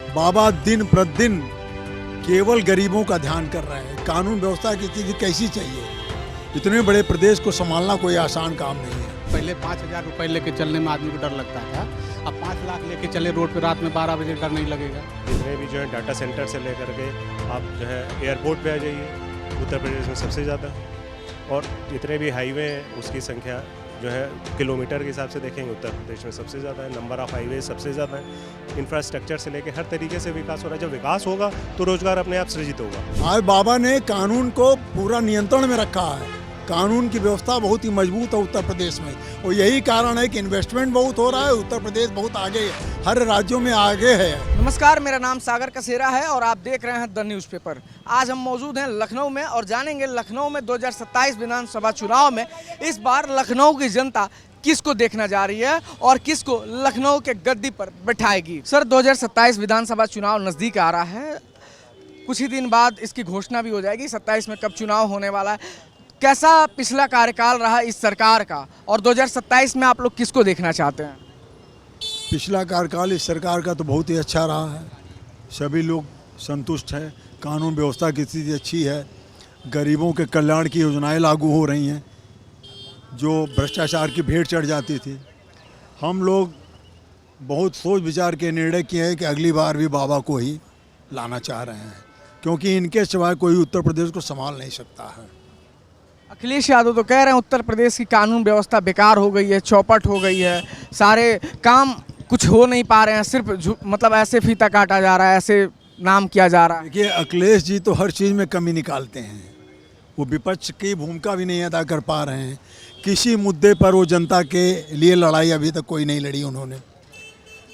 बाबा दिन प्रतिदिन केवल गरीबों का ध्यान कर रहे हैं। कानून व्यवस्था की स्थिति कैसी चाहिए? इतने बड़े प्रदेश को संभालना कोई आसान काम नहीं है। पहले 5,000 रुपए लेके चलने में आदमी को डर लगता था, अब 5 लाख लेके चले रोड पे रात में 12 बजे डर नहीं लगेगा। जितने भी जो है डाटा सेंटर से लेकर के आप जो है एयरपोर्ट पे आ जाइए, उत्तर प्रदेश में सबसे ज़्यादा, और जितने भी हाईवे हैं उसकी संख्या जो है किलोमीटर के हिसाब से देखेंगे उत्तर प्रदेश में सबसे ज़्यादा है। नंबर ऑफ हाईवे सबसे ज़्यादा है। इंफ्रास्ट्रक्चर से लेकर हर तरीके से विकास हो रहा है। जब विकास होगा तो रोजगार अपने आप सृजित होगा। आज बाबा ने कानून को पूरा नियंत्रण में रखा है। कानून की व्यवस्था बहुत ही मजबूत है उत्तर प्रदेश में, और यही कारण है कि इन्वेस्टमेंट बहुत हो रहा है। उत्तर प्रदेश बहुत आगे है, हर राज्यों में आगे है। नमस्कार, मेरा नाम सागर कसेरा है और आप देख रहे हैं द न्यूज़पेपर। आज हम मौजूद हैं लखनऊ में और जानेंगे लखनऊ में 2027 विधानसभा चुनाव में इस बार लखनऊ की जनता किसको देखना जा रही है और किसको लखनऊ के गद्दी पर बैठाएगी। सर, 2027 विधानसभा चुनाव नज़दीक आ रहा है, कुछ ही दिन बाद इसकी घोषणा भी हो जाएगी 27 में कब चुनाव होने वाला है। कैसा पिछला कार्यकाल रहा इस सरकार का और 2027 में आप लोग किसको देखना चाहते हैं? पिछला कार्यकाल इस सरकार का तो बहुत ही अच्छा रहा है। सभी लोग संतुष्ट हैं। कानून व्यवस्था की स्थिति अच्छी है। गरीबों के कल्याण की योजनाएं लागू हो रही हैं, जो भ्रष्टाचार की भेंट चढ़ जाती थी। हम लोग बहुत सोच विचार के निर्णय किए हैं कि अगली बार भी बाबा को ही लाना चाह रहे हैं, क्योंकि इनके सिवाय कोई उत्तर प्रदेश को संभाल नहीं सकता है। अखिलेश यादव तो कह रहे हैं उत्तर प्रदेश की कानून व्यवस्था बेकार हो गई है, चौपट हो गई है, सारे काम कुछ हो नहीं पा रहे हैं, सिर्फ मतलब ऐसे फीता काटा जा रहा है, ऐसे नाम किया जा रहा है। देखिए, अखिलेश जी तो हर चीज़ में कमी निकालते हैं। वो विपक्ष की भूमिका भी नहीं अदा कर पा रहे हैं। किसी मुद्दे पर वो जनता के लिए लड़ाई अभी तक कोई नहीं लड़ी उन्होंने।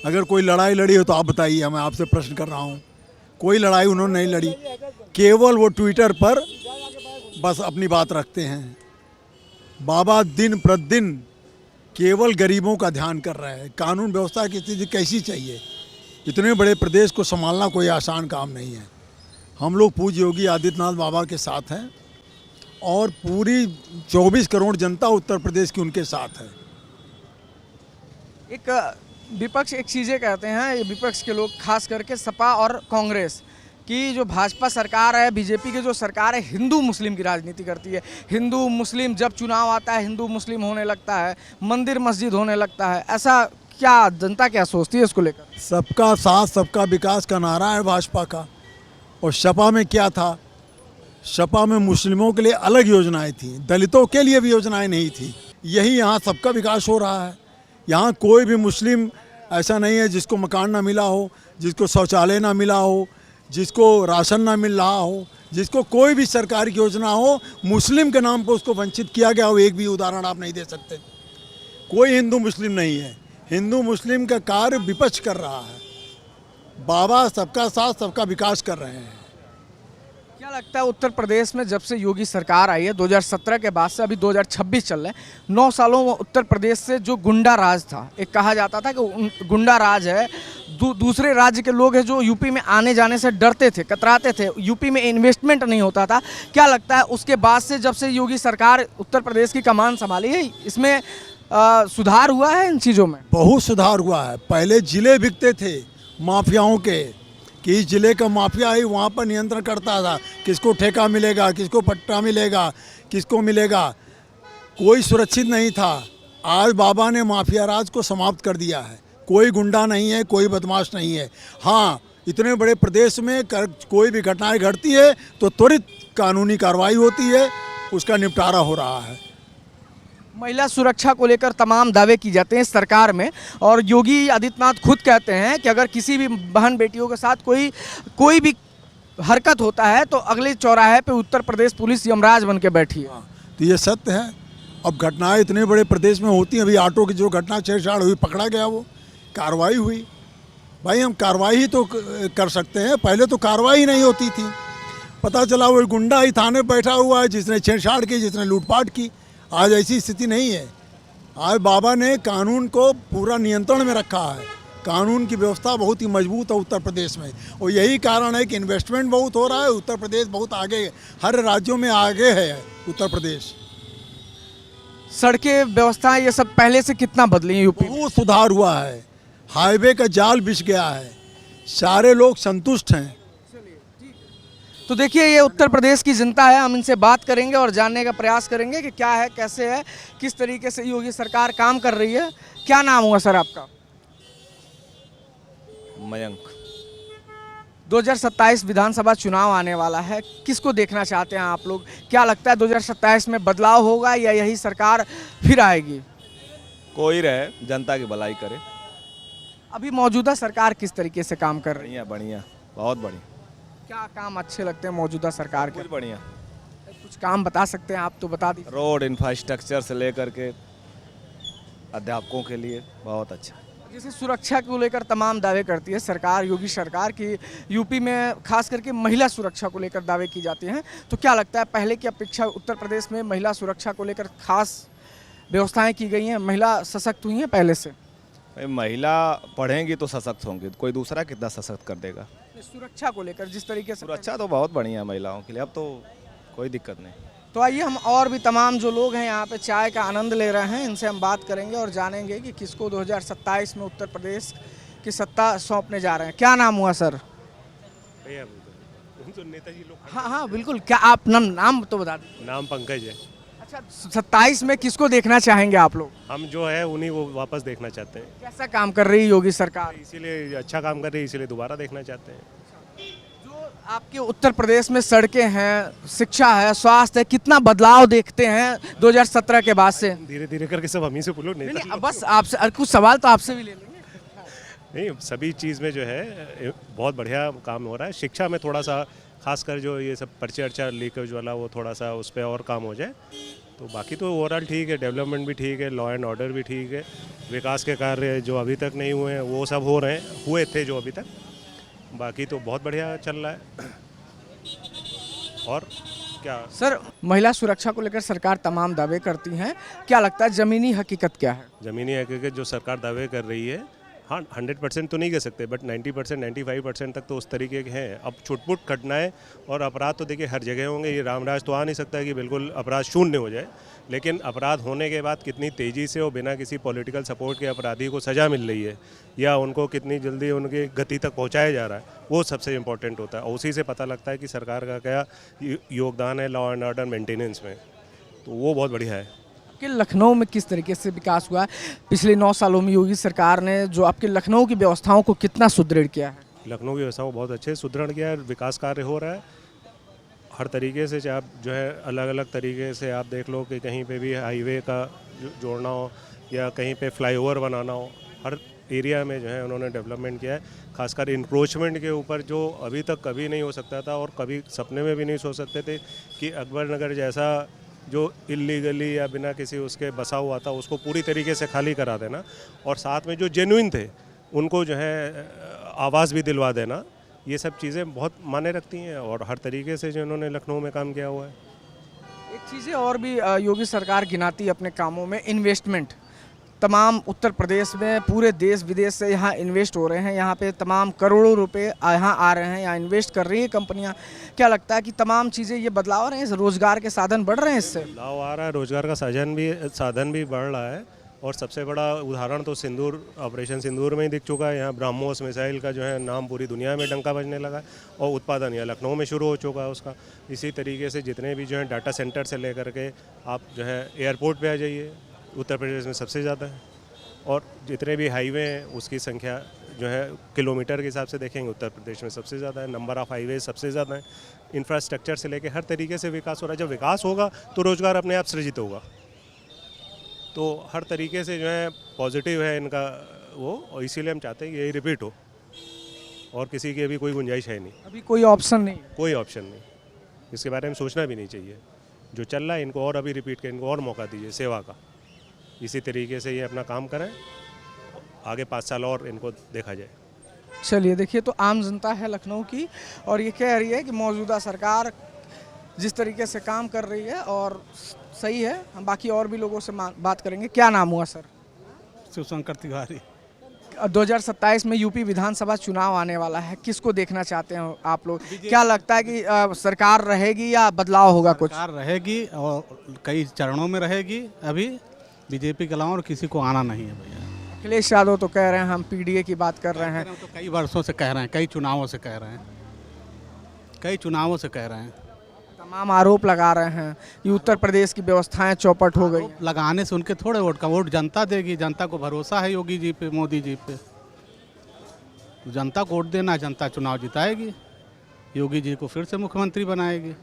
अगर कोई लड़ाई लड़ी हो तो आप बताइए, मैं आपसे प्रश्न कर रहा हूँ। कोई लड़ाई उन्होंने नहीं लड़ी। केवल वो ट्विटर पर बस अपनी बात रखते हैं। बाबा दिन प्रतिदिन केवल गरीबों का ध्यान कर रहे हैं। कानून व्यवस्था की स्थिति कैसी चाहिए? इतने बड़े प्रदेश को संभालना कोई आसान काम नहीं है। हम लोग पूज्य योगी आदित्यनाथ बाबा के साथ हैं और पूरी 24 करोड़ जनता उत्तर प्रदेश की उनके साथ है। एक विपक्ष एक चीज़ें कहते हैं, विपक्ष के लोग खास करके सपा और कांग्रेस कि जो भाजपा सरकार है, बीजेपी की जो सरकार है, हिंदू मुस्लिम की राजनीति करती है। हिंदू मुस्लिम जब चुनाव आता है हिंदू मुस्लिम होने लगता है, मंदिर मस्जिद होने लगता है। ऐसा क्या जनता क्या सोचती है इसको लेकर? सबका साथ सबका विकास का नारा है भाजपा का। और सपा में क्या था? सपा में मुस्लिमों के लिए अलग योजनाएं थी, दलितों के लिए भी योजनाएं नहीं थी। यही यहाँ सबका विकास हो रहा है। यहाँ कोई भी मुस्लिम ऐसा नहीं है जिसको मकान ना मिला हो, जिसको शौचालय ना मिला हो, जिसको राशन ना मिल रहा हो, जिसको कोई भी सरकारी योजना हो मुस्लिम के नाम पर उसको वंचित किया गया हो। एक भी उदाहरण आप नहीं दे सकते। कोई हिंदू मुस्लिम नहीं है। हिंदू मुस्लिम का कार्य विपक्ष कर रहा है। बाबा सबका साथ सबका विकास कर रहे हैं। क्या लगता है उत्तर प्रदेश में जब से योगी सरकार आई है 2017 के बाद से अभी 2026 चल रहे हैं, 9 सालों में उत्तर प्रदेश से जो गुंडा राज था, एक कहा जाता था कि गुंडा राज है, दूसरे राज्य के लोग हैं जो यूपी में आने जाने से डरते थे, कतराते थे, यूपी में इन्वेस्टमेंट नहीं होता था। क्या लगता है उसके बाद से जब से योगी सरकार उत्तर प्रदेश की कमान संभाली है, इसमें सुधार हुआ है इन चीज़ों में? बहुत सुधार हुआ है। पहले जिले बिकते थे माफियाओं के, कि इस जिले का माफिया ही वहाँ पर नियंत्रण करता था। किसको ठेका मिलेगा, किसको पट्टा मिलेगा, किसको मिलेगा, कोई सुरक्षित नहीं था। आज बाबा ने माफिया राज को समाप्त कर दिया है। कोई गुंडा नहीं है, कोई बदमाश नहीं है। हाँ, इतने बड़े प्रदेश में कोई भी घटनाएं घटती है तो त्वरित कानूनी कार्रवाई होती है, उसका निपटारा हो रहा है। महिला सुरक्षा को लेकर तमाम दावे की जाते हैं सरकार में, और योगी आदित्यनाथ खुद कहते हैं कि अगर किसी भी बहन बेटियों के साथ कोई भी हरकत होता है तो अगले चौराहे पे उत्तर प्रदेश पुलिस यमराज बन के बैठी है। तो ये सत्य है। अब घटनाएं इतने बड़े प्रदेश में होती हैं। अभी ऑटो की जो घटना छेड़छाड़ हुई, पकड़ा गया, वो कार्रवाई हुई। भाई, हम कार्रवाई ही तो कर सकते हैं, पहले तो कार्रवाई नहीं होती थी। पता चला वो गुंडा ही थाने बैठा हुआ है जिसने छेड़छाड़ की, जिसने लूटपाट की। आज ऐसी स्थिति नहीं है। आज बाबा ने कानून को पूरा नियंत्रण में रखा है। कानून की व्यवस्था बहुत ही मजबूत है उत्तर प्रदेश में, और यही कारण है कि इन्वेस्टमेंट बहुत हो रहा है। उत्तर प्रदेश बहुत आगे है, हर राज्यों में आगे है उत्तर प्रदेश। सड़कें, व्यवस्था, ये सब पहले से कितना बदली है यूपी? बहुत सुधार हुआ है। हाईवे का जाल बिछ गया है। सारे लोग संतुष्ट हैं। तो देखिए ये उत्तर प्रदेश की जनता है, हम इनसे बात करेंगे और जानने का प्रयास करेंगे कि क्या है, कैसे है, किस तरीके से योगी सरकार काम कर रही है। क्या नाम हुआ सर आपका? मयंक। 2027 विधानसभा चुनाव आने वाला है, किसको देखना चाहते हैं आप लोग? क्या लगता है 2027 में बदलाव होगा या यही सरकार फिर आएगी? कोई रहे, जनता की भलाई करे। अभी मौजूदा सरकार किस तरीके से काम कर रही है? बढ़िया बढ़िया, बहुत बढ़िया। क्या काम अच्छे लगते हैं मौजूदा सरकार के? कुछ बढ़िया। कुछ काम बता सकते हैं आप तो बता दीजिए। रोड इंफ्रास्ट्रक्चर से लेकर के अध्यापकों के लिए बहुत अच्छा। जैसे सुरक्षा को लेकर तमाम दावे करती है सरकार, योगी सरकार की यूपी में खास करके महिला सुरक्षा को लेकर दावे की जाते हैं, तो क्या लगता है पहले की अपेक्षा उत्तर प्रदेश में महिला सुरक्षा को लेकर खास व्यवस्थाएं की गई हैं, महिला सशक्त हुई हैं पहले से? भाई महिला पढ़ेंगी तो सशक्त होंगी, कोई दूसरा कितना सशक्त कर देगा। सुरक्षा को लेकर जिस तरीके से सुरक्षा तो बहुत बढ़िया है महिलाओं के लिए, अब तो कोई दिक्कत नहीं। तो आइए हम और भी तमाम जो लोग हैं यहाँ पे चाय का आनंद ले रहे हैं, इनसे हम बात करेंगे और जानेंगे कि किसको 2027 में उत्तर प्रदेश की सत्ता सौंपने जा रहे हैं। क्या नाम हुआ सर? तो नेताजी लोग। हाँ हाँ बिल्कुल, क्या आप नाम तो बता दें। नाम पंकज है। अच्छा, 27 में किसको देखना चाहेंगे आप लोग? हम जो है उन्हीं को वापस देखना चाहते हैं, कैसा काम कर रही है योगी सरकार? इसीलिए अच्छा काम कर रही है, इसीलिए दोबारा देखना चाहते हैं। जो आपके उत्तर प्रदेश में सड़कें हैं, शिक्षा है, स्वास्थ्य है, कितना बदलाव देखते हैं 2017 के बाद से? धीरे धीरे करके सब हम ही से बोलो नेता नहीं, बस आपसे कुछ सवाल तो आपसे भी ले लेंगे। नहीं, सभी चीज़ में जो है बहुत बढ़िया काम हो रहा है। शिक्षा में थोड़ा सा खासकर जो ये सब पर्चे अर्चा लीकेज वाला वो थोड़ा सा उस पर और काम हो जाए, तो बाकी तो ओवरऑल ठीक है। डेवलपमेंट भी ठीक है, लॉ एंड ऑर्डर भी ठीक है, विकास के कार्य जो अभी तक नहीं हुए हैं वो सब हो रहे हैं, हुए थे जो अभी तक, बाकी तो बहुत बढ़िया चल रहा है। और क्या सर, महिला सुरक्षा को लेकर सरकार तमाम दावे करती हैं, क्या लगता है ज़मीनी हकीकत क्या है? ज़मीनी हकीकत जो सरकार दावे कर रही है, हाँ 100% तो नहीं कह सकते, बट 90% 95% तक तो उस तरीके के हैं। अब छुटपुट घटनाएं और अपराध तो देखिए हर जगह होंगे, ये रामराज तो आ नहीं सकता कि बिल्कुल अपराध शून्य हो जाए, लेकिन अपराध होने के बाद कितनी तेज़ी से और बिना किसी पॉलिटिकल सपोर्ट के अपराधी को सज़ा मिल रही है या उनको कितनी जल्दी उनकी गति तक पहुँचाया जा रहा है, वो सबसे इम्पोर्टेंट होता है। और उसी से पता लगता है कि सरकार का क्या योगदान है लॉ एंड ऑर्डर मेंटेनेंस में, तो वो बहुत बढ़िया है। कि लखनऊ में किस तरीके से विकास हुआ है पिछले 9 सालों में? योगी सरकार ने जो आपके लखनऊ की व्यवस्थाओं को कितना सुदृढ़ किया है? लखनऊ की व्यवस्थाओं को बहुत अच्छे सुदृढ़ किया है, विकास कार्य हो रहा है हर तरीके से। चाहे आप जो है अलग अलग तरीके से आप देख लो कि कहीं पे भी हाईवे का जोड़ना हो या कहीं पे फ्लाईओवर बनाना हो, हर एरिया में जो है उन्होंने डेवलपमेंट किया है। खासकर इंक्रोचमेंट के ऊपर जो अभी तक कभी नहीं हो सकता था और कभी सपने में भी नहीं सोच सकते थे कि अकबर नगर जैसा जो इलीगली या बिना किसी उसके बसा हुआ था उसको पूरी तरीके से खाली करा देना, और साथ में जो जेन्युइन थे उनको जो है आवाज़ भी दिलवा देना, ये सब चीज़ें बहुत मायने रखती हैं। और हर तरीके से जो इन्होंने लखनऊ में काम किया हुआ है। एक चीज़ें और भी योगी सरकार गिनाती है अपने कामों में, इन्वेस्टमेंट। तमाम उत्तर प्रदेश में पूरे देश विदेश से यहाँ इन्वेस्ट हो रहे हैं, यहाँ पे तमाम करोड़ों रुपए यहाँ आ रहे हैं, यहाँ इन्वेस्ट कर रही है कंपनियाँ। क्या लगता है कि तमाम चीज़ें ये बदलाव आ रहे हैं, रोजगार के साधन बढ़ रहे हैं इससे? बदलाव आ रहा है, रोजगार का साधन भी बढ़ रहा है। और सबसे बड़ा उदाहरण तो सिंदूर, ऑपरेशन सिंदूर में ही दिख चुका है। यहाँ ब्रह्मोस मिसाइल का जो है नाम पूरी दुनिया में डंका बजने लगा और उत्पादन यहाँ लखनऊ में शुरू हो चुका है उसका। इसी तरीके से जितने भी जो है डाटा सेंटर से लेकर के आप जो है एयरपोर्ट पे आ जाइए, उत्तर प्रदेश में सबसे ज़्यादा है। और जितने भी हाईवे हैं उसकी संख्या जो है किलोमीटर के हिसाब से देखेंगे उत्तर प्रदेश में सबसे ज़्यादा है, नंबर ऑफ़ हाईवे सबसे ज़्यादा है। इंफ्रास्ट्रक्चर से लेकर हर तरीके से विकास हो रहा है। जब विकास होगा तो रोज़गार अपने आप सृजित होगा, तो हर तरीके से जो है पॉजिटिव है इनका वो, और इसीलिए हम चाहते हैं कि यही रिपीट हो और किसी की अभी कोई गुंजाइश है नहीं, अभी कोई ऑप्शन नहीं? कोई ऑप्शन नहीं, इसके बारे में सोचना भी नहीं चाहिए। जो चल रहा है इनको और अभी रिपीट करें, इनको और मौका दीजिए सेवा का। इसी तरीके से ये अपना काम करें, आगे 5 साल और इनको देखा जाए। चलिए देखिए, तो आम जनता है लखनऊ की और ये कह रही है कि मौजूदा सरकार जिस तरीके से काम कर रही है और सही है। हम बाकी और भी लोगों से बात करेंगे। क्या नाम हुआ सर? शिवशंकर तिवारी। 2027 में यूपी विधानसभा चुनाव आने वाला है, किसको देखना चाहते हैं आप लोग? क्या लगता है कि सरकार रहेगी या बदलाव होगा? कुछ सरकार रहेगी और कई चरणों में रहेगी। अभी बीजेपी के अलावा और किसी को आना नहीं है भैया। अखिलेश यादव तो कह रहे हैं हम पीडीए की बात कर रहे हैं। तो कई वर्षों से कह रहे हैं, कई चुनावों से कह रहे हैं, कई चुनावों से कह रहे हैं। तमाम आरोप लगा रहे हैं कि उत्तर प्रदेश की व्यवस्थाएं चौपट हो गई। लगाने से उनके थोड़े वोट का, वोट जनता देगी। जनता को भरोसा है योगी जी पे, मोदी जी पे। जनता को वोट देना, जनता चुनाव जिताएगी, योगी जी को फिर से मुख्यमंत्री बनाएगी।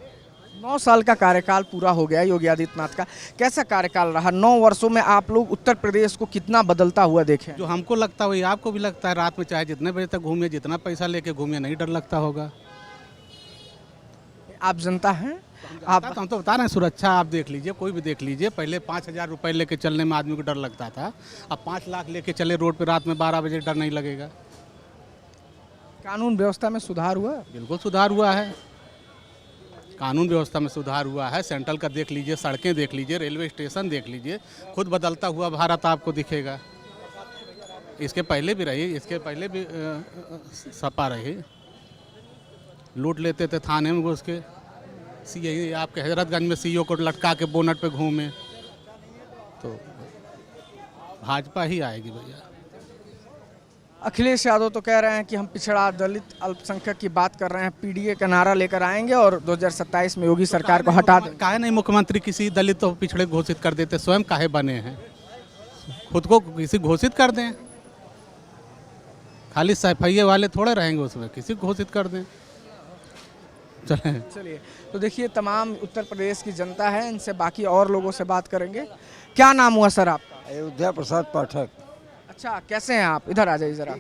9 साल का कार्यकाल पूरा हो गया योगी आदित्यनाथ का। कैसा कार्यकाल रहा? 9 वर्षों में आप लोग उत्तर प्रदेश को कितना बदलता हुआ देखे? जो हमको लगता है वही आपको भी लगता है। रात में चाहे जितने बजे तक घूमिए, जितना पैसा लेके घूमिए, नहीं डर लगता होगा। आप जनता हैं, आप हम तो बता रहे हैं, सुरक्षा आप देख लीजिए, कोई भी देख लीजिए। पहले 5,000 रुपये लेके चलने में आदमी को डर लगता था, अब 5 लाख लेके चले रोड पे रात में 12 बजे, डर नहीं लगेगा। कानून व्यवस्था में सुधार हुआ? बिल्कुल सुधार हुआ है, कानून व्यवस्था में सुधार हुआ है। सेंट्रल का देख लीजिए, सड़कें देख लीजिए, रेलवे स्टेशन देख लीजिए, खुद बदलता हुआ भारत आपको दिखेगा। इसके पहले भी रही, इसके पहले भी सपा रही, लूट लेते थे थाने में घुस के। यही आपके हजरतगंज में सीईओ को लटका के बोनट पे घूमे, तो भाजपा ही आएगी भैया। अखिलेश यादव तो कह रहे हैं कि हम पिछड़ा, दलित, अल्पसंख्यक की बात कर रहे हैं, पीडीए का नारा लेकर आएंगे और 2027 में योगी सरकार को हटा देंगे। काहे नहीं मुख्यमंत्री किसी दलित तो पिछड़े घोषित कर देते? स्वयं काहे बने हैं? खुद को किसी घोषित कर दें। खाली सफाइये वाले थोड़े रहेंगे उसमें, किसी को घोषित कर दें। चलिए, तो देखिए तमाम उत्तर प्रदेश की जनता है, इनसे बाकी और लोगों से बात करेंगे। क्या नाम हुआ सर आपका? अयोध्या प्रसाद पाठक। अच्छा, कैसे हैं आप? इधर आ जाइए जरा।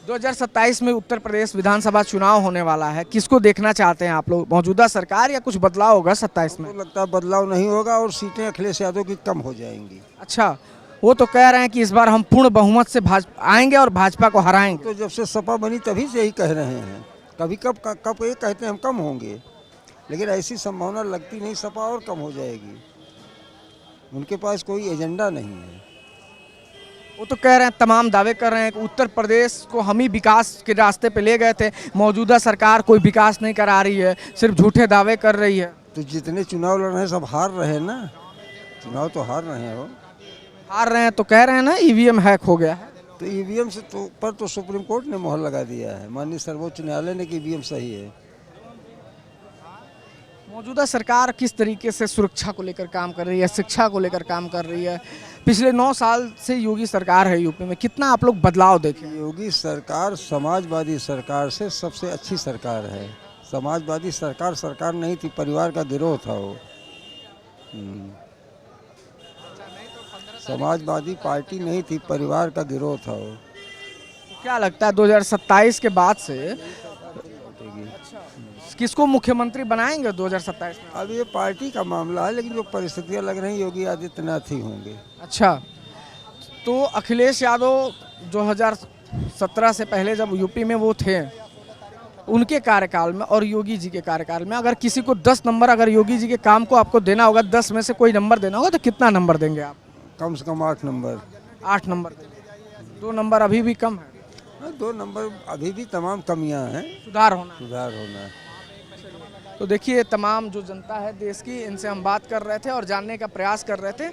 2027 में उत्तर प्रदेश विधानसभा चुनाव होने वाला है, किसको देखना चाहते हैं आप लोग? मौजूदा सरकार या कुछ बदलाव होगा 27 में? तो लगता है बदलाव नहीं होगा और सीटें अखिलेश यादव की कम हो जाएंगी। अच्छा, वो तो कह रहे हैं कि इस बार हम पूर्ण बहुमत से आएंगे और भाजपा को हराएंगे। तो जब से सपा बनी तभी से यही कह रहे हैं। कभी कब ये कहते हैं हम कम होंगे, लेकिन ऐसी संभावना लगती नहीं, सपा और कम हो जाएगी। उनके पास कोई एजेंडा नहीं है। वो तो कह रहे हैं, तमाम दावे कर रहे हैं कि उत्तर प्रदेश को हम ही विकास के रास्ते पे ले गए थे, मौजूदा सरकार कोई विकास नहीं करा रही है, सिर्फ झूठे दावे कर रही है। तो जितने चुनाव लड़ रहे हैं सब हार रहे हैं ना, चुनाव तो हार रहे हैं। वो हार रहे हैं तो कह रहे हैं ना ईवीएम हैक हो गया है। तो ईवीएम से तो सुप्रीम कोर्ट ने मोहर लगा दिया है, माननीय सर्वोच्च न्यायालय ने कि ईवीएम सही है। मौजूदा सरकार किस तरीके से सुरक्षा को लेकर काम कर रही है, शिक्षा को लेकर काम कर रही है? पिछले 9 साल से योगी सरकार है यूपी में, कितना आप लोग बदलाव देखें? योगी सरकार समाजवादी सरकार से सबसे अच्छी सरकार है। समाजवादी सरकार नहीं थी, परिवार का गिरोह था वो। समाजवादी पार्टी नहीं थी, परिवार का गिरोह था वो। क्या लगता है 2027 के बाद से किसको मुख्यमंत्री बनाएंगे 2027 में? अब ये पार्टी का मामला है, लेकिन जो परिस्थितियां लग रही योगी आदित्यनाथ ही होंगे। अच्छा, तो अखिलेश यादव 2017 से पहले जब यूपी में वो थे, उनके कार्यकाल में और योगी जी के कार्यकाल में अगर किसी को 10 नंबर, अगर योगी जी के काम को आपको देना होगा, 10 में से कोई नंबर देना होगा, तो कितना नंबर देंगे आप? कम से कम 8 नंबर। 8 नंबर देंगे। 2 नंबर अभी भी कम है। 2 नंबर अभी भी तमाम कमियां हैं, सुधार होना है। तो देखिए, तमाम जो जनता है देश की, इनसे हम बात कर रहे थे और जानने का प्रयास कर रहे थे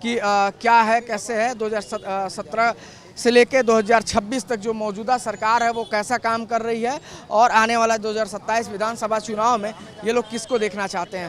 कि क्या है, कैसे है 2017 से लेके 2026 तक जो मौजूदा सरकार है वो कैसा काम कर रही है, और आने वाला 2027 विधानसभा चुनाव में ये लोग किसको देखना चाहते हैं।